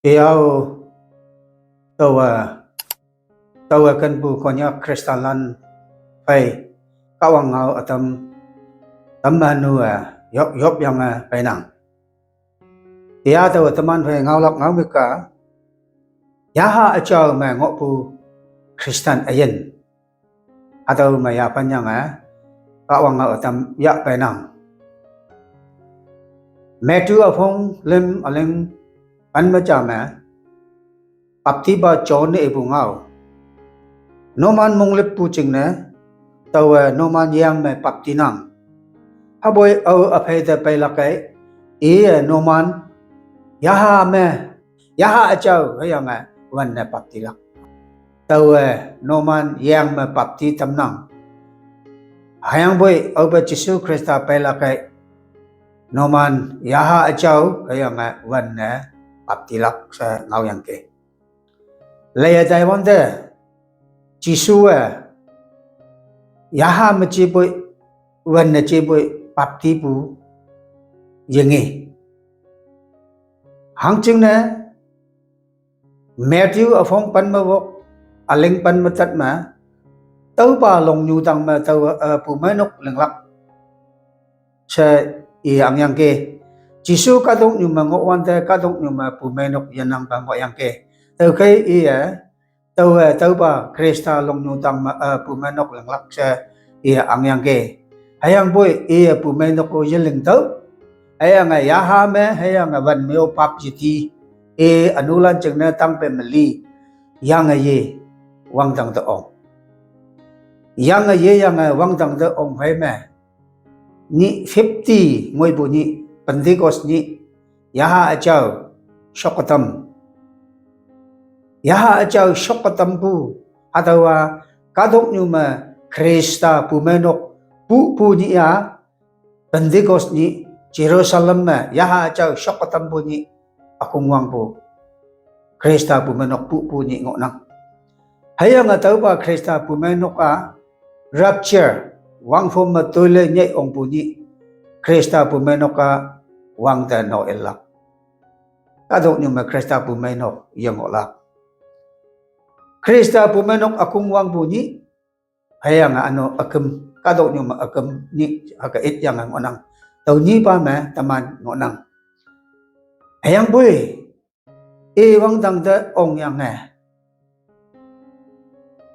Iau tawa kan bu konya kristalan pai kawang ngau atam tamanu yop yang pai nang. Ia tawa teman pai ngau lak ngau mika yaha achau ma ngopu Kristan ayen atau ma ya panyang kawang ngau atam ya pai nang. Matthew afong lim aling an macam Aptiba John ibu ngau. Noman monglip pucing ne tawa noman yang me paptinang. Aboy au apai da pai lakai noman yaha achau hayang wan ne paptilak. Tawa noman yang me papti tamnang. Hayang boy au ba Jesu Krista pai lakai noman yaha achau hayang wan ne paptilak sa ngau yang ke. Laya Taiwan de Jisu yaha mecibui wan mecibui papti bu yengi hangching ne Matthew afong pan mawok aling pan matat ma tau pa long nyu tang ma tau pu manok lenglak sa ang yang ke Jisu kadong nyu ma ngok wan te kadong nyu ma pu manok yanang ba ngok yang ke tau kai tau ba Krista long nyu tang pu manok lang lak sa ang yang ke hayang boy pu manok ko yeling tau hayang yaha me hayang van meo pap jiti anulan cheng na tang pe meli yang ye wang tang ta ong yang ye yang wang tang ta ong hai me ni 50 ngoi bu ni Pentecost ni yaha achau shokatam yaha achau shokatam bu atawa kadok nyu ma Krista pu menok pu ni ya Pentecost ni Jerusalem ma yaha achau shokatam bu ni akung wang bu Krista pu menok pu ni ngok nang hayang atau ba Krista pu menok rapture wang phom ma toile nyai ong pu ni Krista pu menok wang ta no elak kadok nyu ma Krista pu menok yang olak Krista pu menok akung wang pu ni hayang ano akem kadok nyu ma akem ni aga it yang ngonang tau ni pa ma taman ngonang hayang bui wang tang ta ong yang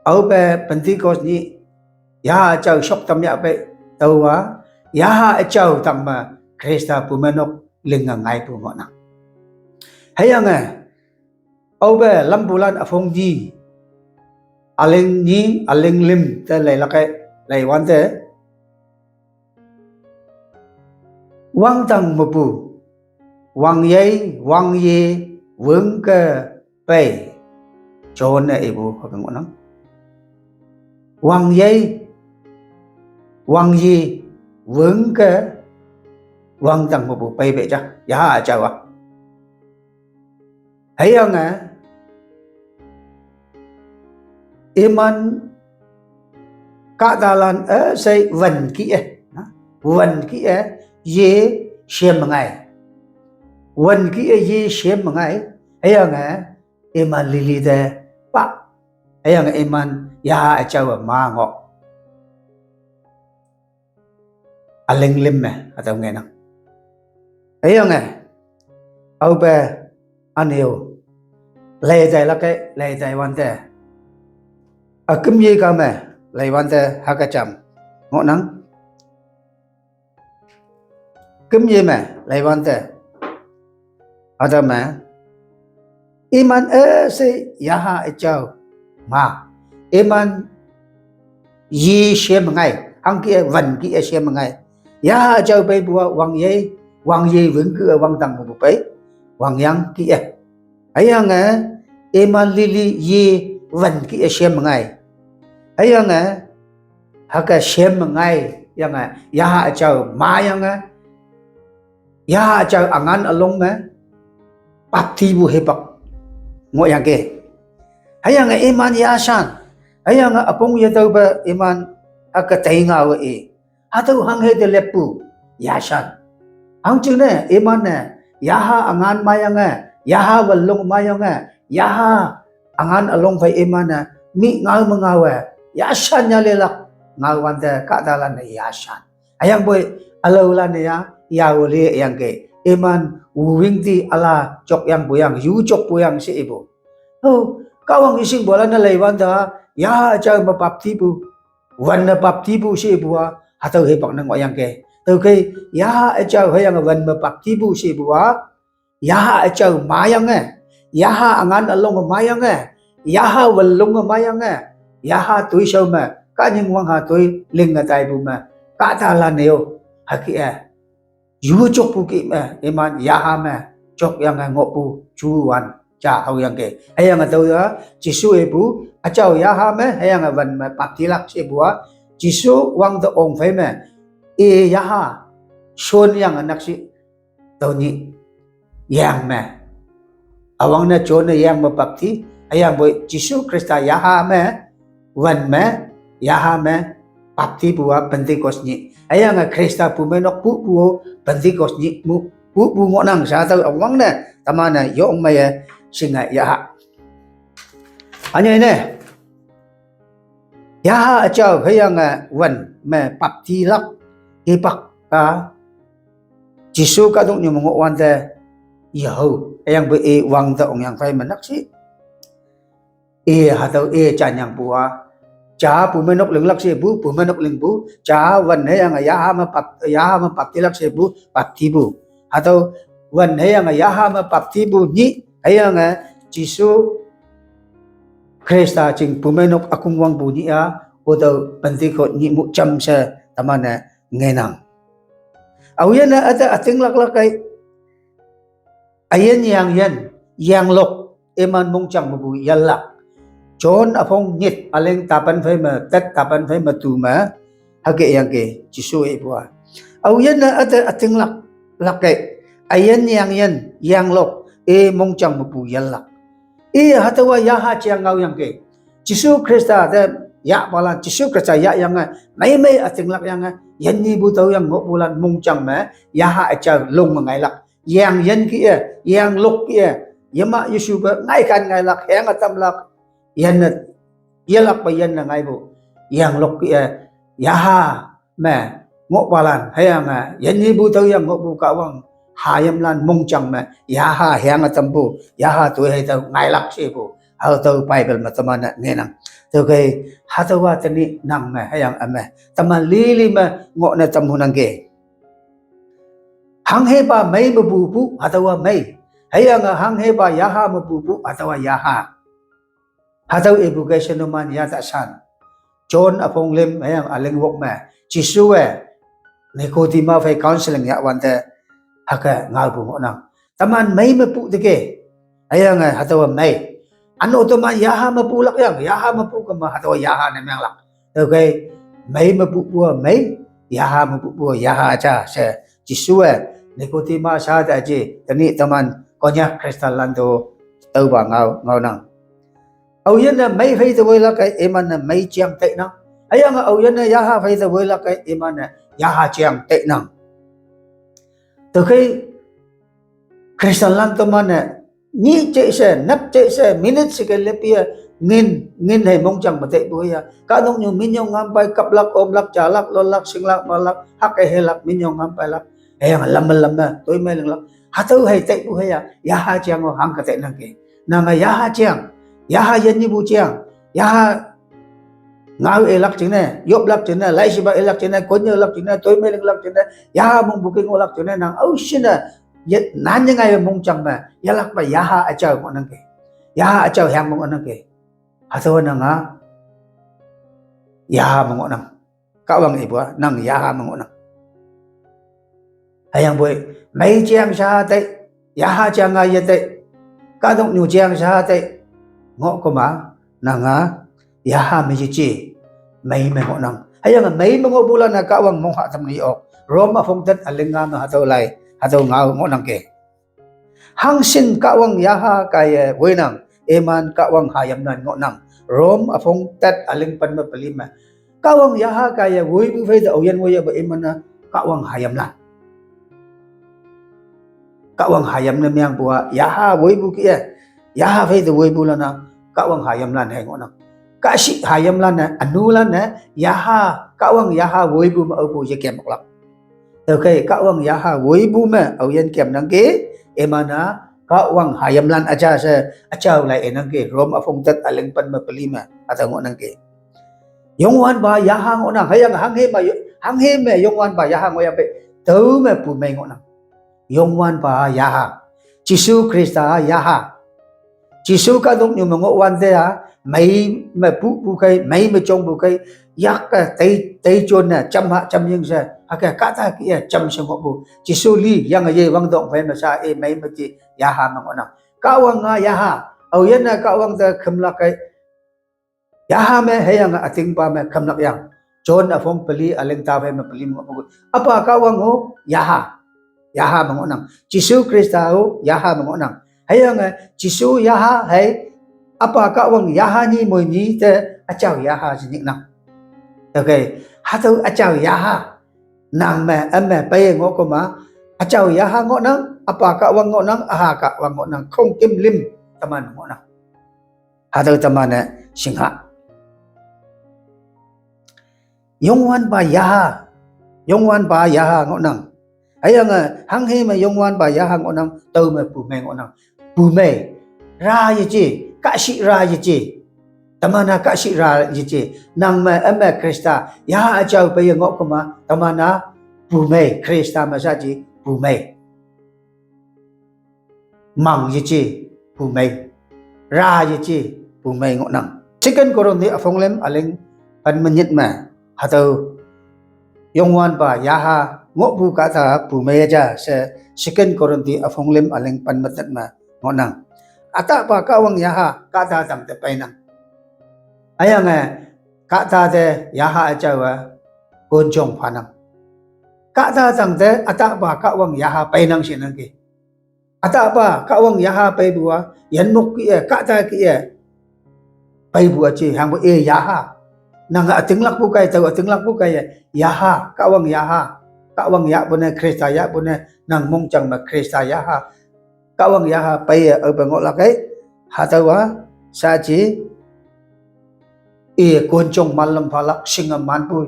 au pe Pentecost ni yaha chau shok tam ya pe tau yaha chau tang ma Krista pu menok linga ngai pu ngonang hayang au pe lam bulan afong di aling lim te lai lakai lai wan te wang tang mupu wang ye weng ke pe chon na ibu hakang onang wang ye weng ke wang tang mupu pe be cha ya cha wa hayang iman kadalan say vần ki ye xem ngai vần ki ye xem ngai hayang iman lili de pa hayang iman ya chaw ma ngok aling lim atau ngai nang hayang au ba aneu lay dai wan te akem ye ka me lai wan te hakacham ngok nang kem ye me lai wan te ada me iman se yaha chau ma iman ye shem ngai ang ki van ki shem ngai yaha chau pe bu wang ye vững cứ wang tang bu pe wang yang ki ayang iman lili ye van ki shem ngai ayang haka shem ngai yang yaha chau ma yang yaha chau angan along pati bu hepak ngo yang ke hayang iman yasan hayang apong ya tau ba iman haka tainga wa atau hang he de lepu yasan hang chung ne iman yaha angan mayang yaha walung mayonga yaha angan along fai emana mi ngau mengawe yasan nyalelak ngawante kadalan yasan ayang boy alaulan ya wole yang ke eman wingti ala chok yang buyang yu chok buyang si ibu oh kawang ising bola na laiwanta ya cha mapapti bu wan na papti bu si ibu atau he pak nang yang ke từ khi ya cha hayang wan mapapti bu si ibu ya cha mayang ya angan along mayang ya walung mayang ya tui sâu mà cả những quan hà tôi linh ở tại bù mà cả ta là nếu haki yu chok pu ki mà eman ya mà chok yang ngộ pu chu wan cha hau yang ke ai yang tau đó chỉ su e pu a chau ya mà hay yang van mà pak ti lak se bua chỉ su wang the ong phai mà e ya son yang anak si tau ni yang mà awang na chon na yang ma pak ti ai yang boy chỉ su krista ya mà wan mà yaha me papti bua pentikos ni ayang krista pu menok pu pu pentikos ni mu pu pu ngo nang sa tau awang ne tamana yong mai singa yaha anya ne yaha chau hayang wan me papti lak ipak ka jisu ka dong ni ngo wan te yahu ayang be e wang ta ong yang fai manak si e ha tau e chan yang bua cha pu menok leng lak se bu pu menok leng bu cha wan he yang ya ma pap ti lak se bu pap ti bu atau wan he yang ya ma pap ti bu ni ayang jisu krista ching pu menok akung wang bu ni odo panti ko ni mu cham se tamana ngenang awian ada ating lak lak kai ayen yang lok eman mong cham bu yalla John apong nyit aleng tapan phai ma tat tapan phai ma tu ma hage yang ke jisu e bua au yen na ada ating lak ke ayen yang lok e mong chang ma pu yal lak e hatawa ya ha chiang ngau yang ke jisu krista de ya balan jisu krista ya yang mai ating lak yang yen ni bu tau yang ngo bulan mong chang ma ya ha cha long ma ngai lak yang yen ki yang lok ki yama yesu ba ngai kan ngai lak heng atam lak yan yalak pa yan na ngay bu yang lok yaha ma ngok balan hayang yan ni bu tau yang ngok bu kawang hayam lan mong chang ma yaha hang atam bu yaha tu hay tau ngay lak se bu hau tau bible ma tamana ngenang tu kai hatawa tani nang ma hayang ama taman lili ma ngok na tam hunang ge hang he ba mai bu bu hatawa mai hayang hang he ba yaha ma bu hatawa yaha Hatau education naman yata san. John apong lim ayang aling wok ma. Jisu Nicodemus fay counseling ya wante haka ngal bu nang. Taman may mapu dige. Ayang hatau may. Ano to man yaha mapulak yang yaha mapu kama hatau yaha na yang lak. Okay may mapu bu may yaha mapu bu yaha cha sa Jisu Nicodemus sa ta ji tani taman konya kristal lando tau ba ngau nang. Au yen na mai phai the la kai eman na mai chiang te nang ayang au yen na yaha phai the la kai eman na yaha chiang te nang to kai kristal lan to man ni che se nap che se minute se ke lepia ngin hai mong chang mate bu ya ka dong nyu min yong ngam pai kap lak om lak cha lak lo lak sing lak ma lak hak he lak min yong ngam pai lak ayang lam na toi mai lak ha tu hai te bu ya yaha chiang o hang ka te nang ke na ma yaha chiang yaha yen ni bu chiang yaha ngau elak ching ne yop lak ching ne lai si ba elak ching ne konyo lak ching ne toi me lak ching ne yaha mong buking olak ching ne nang au shin yet nan yang ai mong chang ma yalak ba yaha a chau mo nang ke yaha a chau hang mong nang ke ha so nang yaha mong nang ka wang ibu nang yaha mong nang hayang boy mai chiang sa te yaha chang ai te ka dong nyu chiang sa te ngọ ko ma nanga yaha mi chi mai me ngọ nang hayang mai mo ngo bulan na kawang mong ha tam ni ok roma phong tat alinga no hatau lai hatau ngau ngọ nang ke hang sin kawang yaha kai wenang eman kawang hayam nan ngọ nang rom afong tat aling pan ma palima kawang yaha kai woi bu fei da oyan woi ba eman kawang hayam nan kawang hayam na miyang buha yaha woi bu kia yaha fei the woi bu lana kawang hayam lan heng ona ka shi hayam lan na anu lan na yaha kawang yaha woi bu ma bu ye kem lak okay kawang yaha woi bu ma au yen kem nang ke emana kawang hayam lan aja se achau lai enang ke rom afong tat aleng pan ma pelima atang nang ke yongwan ba yaha ngona hayang hang he me yongwan ba yaha ngoya pe tu me pu me ngona yongwan ba yaha Jisu Krista yaha Jisu ka dong nyu ngo wan de a mấy mà pu kai mấy mà trong pu kai yak ka tei chon na cham ha cham ying sa ha ka ta ki cham se ngo bu Jisu li yang ye wang dong phe ma sa e mấy mà chi yaha ma ngona ka wang yaha au yen na ka wang da kham la kai yaha me hayang ating pa me kham lak yang chon a phong pali aleng ta phe ma pali ngo bu apa ka wang ho yaha ma ngona Jisu Krista ho yaha ma ngona hayang Jisu yaha hay apa ka wang yaha ni moi ni te achau yaha ji nik nang okay ha tu achau yaha nang me ame pe ngo ko ma achau yaha ngo nang apa ka wang ngo nang aha ka wang ngo nang không kim lim taman ngo nang ha tu taman ne singha yongwan ba yaha ngo nang ayang hang he ma yongwan ba yaha ngo nang tu me pu me ngo nang pu me ra ye chi ka shi ra ye chi tamana ka shi ra ye chi nang ma ame Krista ya achau pe ngo ko ma tamana pu me Krista ma sa chi pu me mang ye chi pu me ra ye chi pu me ngo nang chicken koron di afong lem aleng pan manit ma ha tu yongwan ba yaha ngo pu ka ta pu me ja se chicken koron di afong lem aleng pan matat ma ngo nang ata pa kawang yaha ka ta tam te pai nang ayang ka ta te yaha achawa kon chong phanam ka ta tam te ata pa kawang yaha pai nang sin nang ki ata pa kawang yaha pai bua yan muk ki ka ta ki pai bua chi hang e yaha nang ating lak bu kai tau ating lak bu kai yaha kawang ya bune Krista ya bune nang mong chang ma Krista yaha kawang yaha pai ở bên ngõ lạc ấy hà tàu á sa chỉ quân trong man lam phalak singa man bu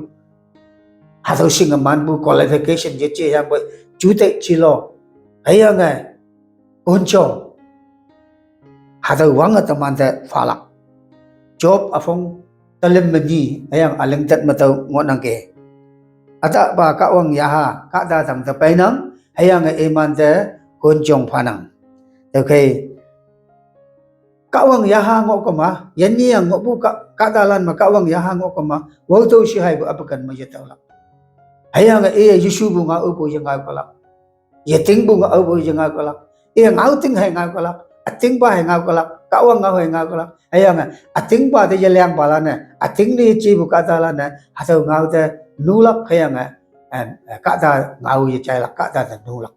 hà tàu singa man bu qualification je che yang bu chủ tịch chi lo ấy nga quân trong hà tàu wang at man te phalak job afong talim mani ayang aleng tat matau ngõ nang ke ata ba kawang yaha ka ta tam ta pai nang ayang eman te quân trong phanang okay kawang yaha ngo ko ma yan ni ang ngo bu ka dalan ma kawang yaha ngo ko ma wo to shi hai bu apakan ma yeta la haya nga e Yesu bu nga upo yang nga ko la ye ting bu nga upo yang nga ko la e ngau ting hai nga ko la ating ba hai nga ko la kawang nga hai nga ko la haya nga ating ba de yeleng ba la ne ating ni chi bu ka dalan ne ha so ngau te nu lak haya nga ka da ngau ye chai la ka da nu lak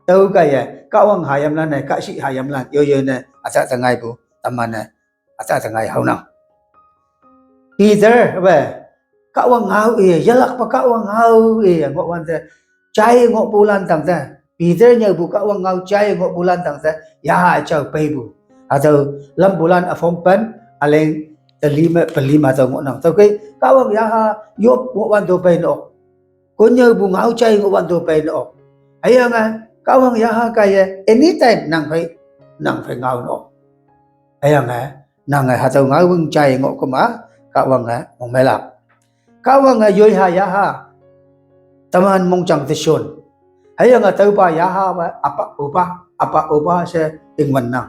đâu cái kawang hayam lan này ka shi hayam lan yo yo ne asa tangai bu taman ne asa tangai hau nang Peter ba kawang hau yalak pa kawang hau ngo wan te chai ngo bulan tang te Peter nhờ bu kawang hau chai ngo bulan tang te ya ha chau pe bu atau lam bulan afong pen aleng pelima tau ngo nang tau cái kawang ya ha yop ngo wan do pe no ko nhờ bu ngau chai ngo wan do pe no ai nga kawang yaha kaya anytime nang phải ngau no ayang nang ha tau ngau bung chai ngo ko ma kawang mong mela kawang yoi ha yaha taman mong chang te son ayang tau pa yaha ba apa upa se ingwan na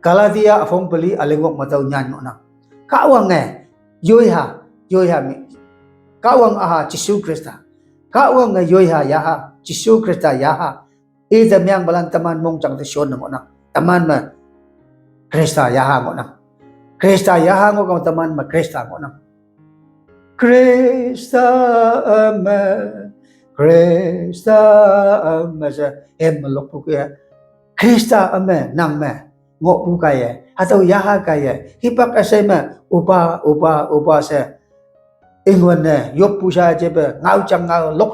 kaladia afong pali alengok matau nyan no na kawang yoi ha mi kawang aha Jisu Krista kawang yoi ha yaha Jisu Krista yaha ida myang balan taman mong chang te son mo na taman ma Krista yaha mo na Krista yaha ngo ka taman ma Krista mo na Krista sa em malok pu kaya Krista nang me ngo pu kaya atau yaha kaya hipak asay ma upa sa nguồn này yop pusa chế bè ngao chăng ngao lok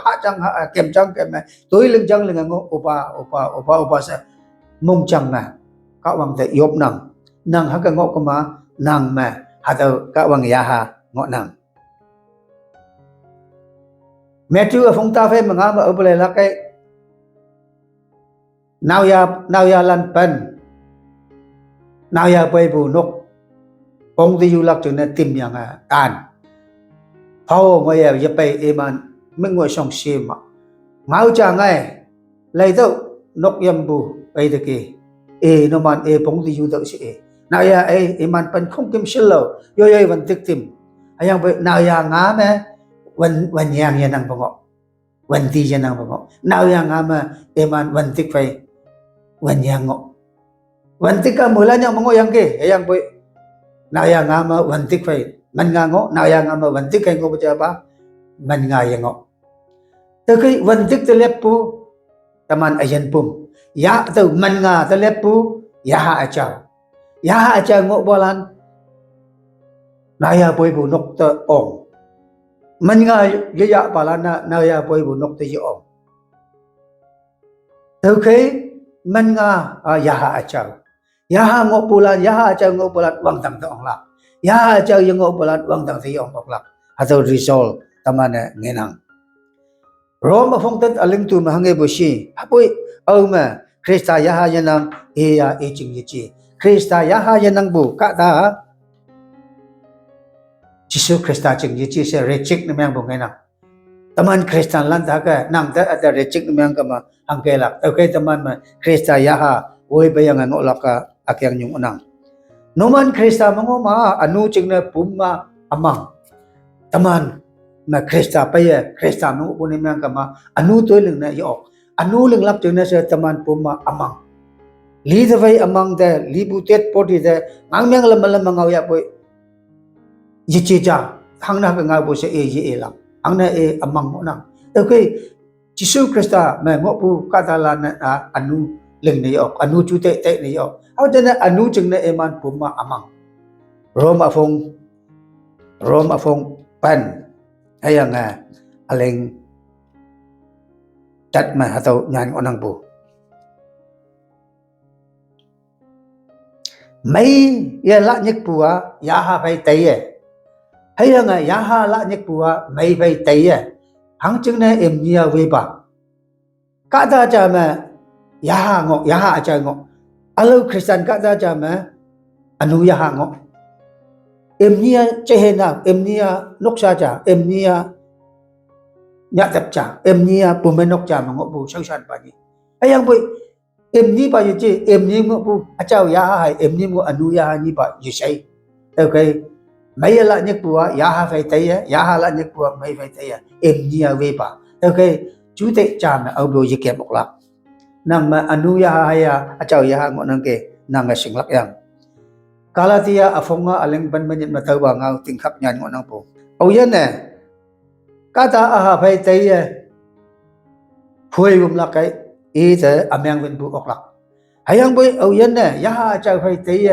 hạ chăng hạ kem chăng kem này tối lưng chăng lưng ngô opa sa mông chăng mà các bạn thấy yop nàng hắc ngô cơ mà nàng mà hạ tàu các bạn ya ha ngọ nàng mẹ chưa phong ta phê mà ngao mà ở bên là cái nào ya lan pen nào ya bay bù nốc ông đi du lịch cho nên tìm yang an phao ngồi ở dưới bay eman mình ngồi song sim mà ngáo cha ngay lấy đâu nốc yam bù bay được kì nó man bông đi du lịch sẽ nào ya eman pen không kiếm xin lâu yo vẫn tích tìm hay yang bay nào ya ngá mẹ vẫn yang ya năng bông vẫn đi ya năng bông nào ya ngá mà eman vẫn tích phải vẫn yang ngọ vẫn tích cả mula nya mongo yang ke yang boy na yang ngama vẫn tích phải man nga ngọ na yang ngama vẫn tích cái ngọ baca ba man nga yang ngọ từ khi vẫn tích từ lép pu taman ayan pum ya từ man nga từ lép pu ya ha chao ngọ bolan na ya boy bu nok từ ong man nga ya balan na ya boy bu nok từ ong từ khi man nga ya ha chao ya ngộ bulan ya cha ngộ bulan wang tang tong la ya cha yang ngộ bulan wang tang thi ong bok la atau resolve tamane ngenang roma phong tet aling tu ma hange bosi hapoi au ma krista ya yanang ya ching chi krista ya yanang bu ka ta jisu krista ching chi se rechik namang bu ngenang taman kristan lan ta ka nang ta ada rechik namang ka ma hangke la okay taman ma krista ya oi bayang ngộ la ka akyang yung unang noman krista mango ma anu chingna pumma amang taman ma krista paya krista no punim yang kama anu toy ling na yo anu ling lap chingna sa taman pumma amang li the vai amang the li butet poti the ngang myang lam mangaw ya boy yichi cha hangna ka nga bo se ye lang hangna amang mo nang okay jisu krista ma ngo pu katala na anu ling na yo anu chu te na yo au cho nên anu chừng này eman puma amang Roma phong pan hay nga aleng chat mà atau nyan onang bu mấy ya la nhật bùa ya ha phải tây hay nga ya ha la nhật bùa mấy phải tây hang chừng này em nhiều về ba cả ta cha mà ya ha cha ngọ alo Kristen ka da jama anu ya hango emnia chehena emnia noksa cha emnia nya tap cha emnia pumenok cha mango bu sausan pa ni ayang boy emni pa ye emni ngo bu achao ya hai emni ngo anu ya ni pa ye sai okay mai la nyek bua ya ha fai tai ya ha la nyek bua mai fai tai emnia we pa okay chú te cha ma au do ye ke mok la nang ma anu ya haya achau ya ngo nang ke nang ga singlak yang kalatia afonga aleng ban manit matau ba ngau tingkhap nyan ngo nang po au yan ne kata aha phai tai phui gum la kai e te amyang wen bu ok lak hayang boy au yan ne ya achau phai tai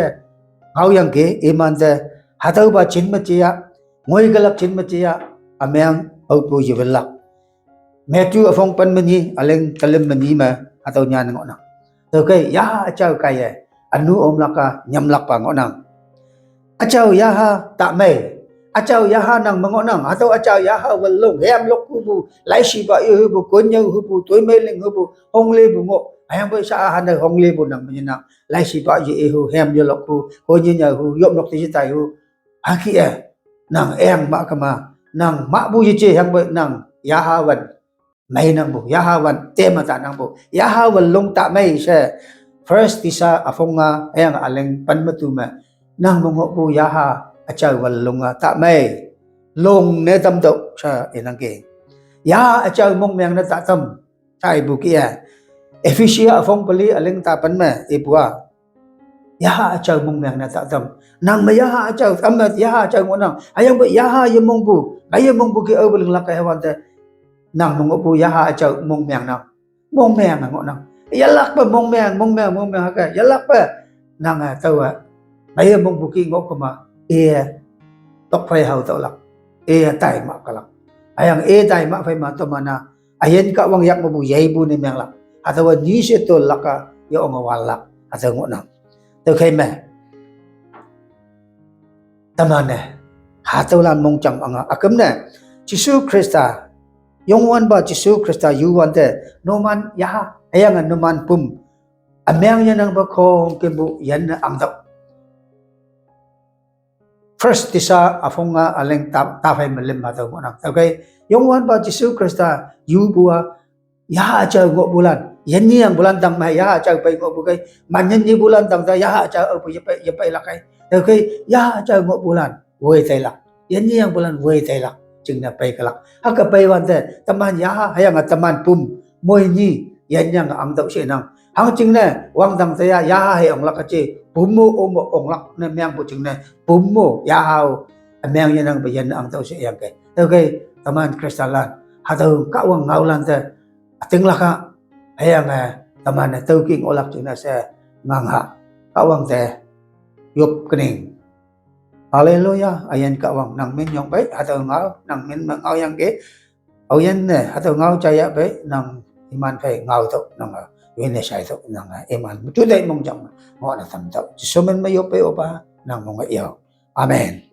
ngau yang ke iman te hatau ba chin ma chia ngoi galak chin ma chia amyang au pu yivel lak Matthew afong pan mani aleng kalim mani ma atau nyan ngọ nang okay ya achau kai anu om laka nyam lak pa ngọ nang achau ya ha ta me achau ya ha nang ngọ nang atau achau ya ha wal long hem lok hu bu lai si ba yu bu kon nyau hu bu toy me ling hu bu hong le bu ngọ ayang boy sa han de hong le bu nang mani nang lai si ba yu hu hem yu lok hu ko nyi nya hu yom lok ti tai hu ha ki nang em ma kama nang ma bu yi che hang boy nang ya ha wan may nang bu yahawan tema ta nang bu yahawan long ta may se first tisa afonga ayang aleng panmatuma nang mongo bu yaha achau wal longa ta may long ne tam do sa inang ke ya achau mong meng na ta tam tai bu kia efisia afong pali aleng ta pan ma ipua yaha achau mong meng na ta tam nang ma yaha achau amat yaha achau mo nang ayang bu yaha yemong bu ayemong bu ke au belang lakai hawan ta nang mong bu ya ha chau mong meng nang mong meng ngọ nang yalak pa mong meng ka yalak pa nang tau ba mong bu ki ngọ ko ma tok phai hau tau lak tay mak kalak ayang tay mak fai ma to mana ayen ka wang yak mabu yai bu ni meng lak atau ni se to laka yo ong walak atau ngona to khai me tamane hatolan mong chang anga akam ne Jisu Krista yong wan ba Jisu Krista yu wan te no man ya ayang no man pum ameng yan ang ba kong kimbu yan na ang daw first tisa afonga aleng tafay malim mataw mo nang okay yung wan ba Jisu Krista yu bua ya aja ngo bulan yan ni ang bulan tang ma ya aja pai ngo bugay manyan ni bulan tang ta ya aja opo ya pai lakay okay ya aja ngo bulan wei tai lak yan ni ang bulan wei tai lak ching na pai kalak haka pai wan te taman ya hayang taman pum moi ni yan yang ang daw siya nang hang ching ne wang tang ta ya hay ong lak chi pumu ong lak ne myang bu ching ne pumu ya hao ameng yan ang bayan ang tao siya kay okay taman kristalan hataw ka wang ngaulan te ating laka ayang taman tao king olak ching na sa ngangha kawang te yup kening hallelujah ayan kawang nang min yong bay hataw ngau nang min ngau yang ke ayan ne hataw ngau chaya bay nang iman fay ngau to nang wene sai to nang iman tu dai mong jang ngo na tam to so men mayo pe opa nang mong iyo amen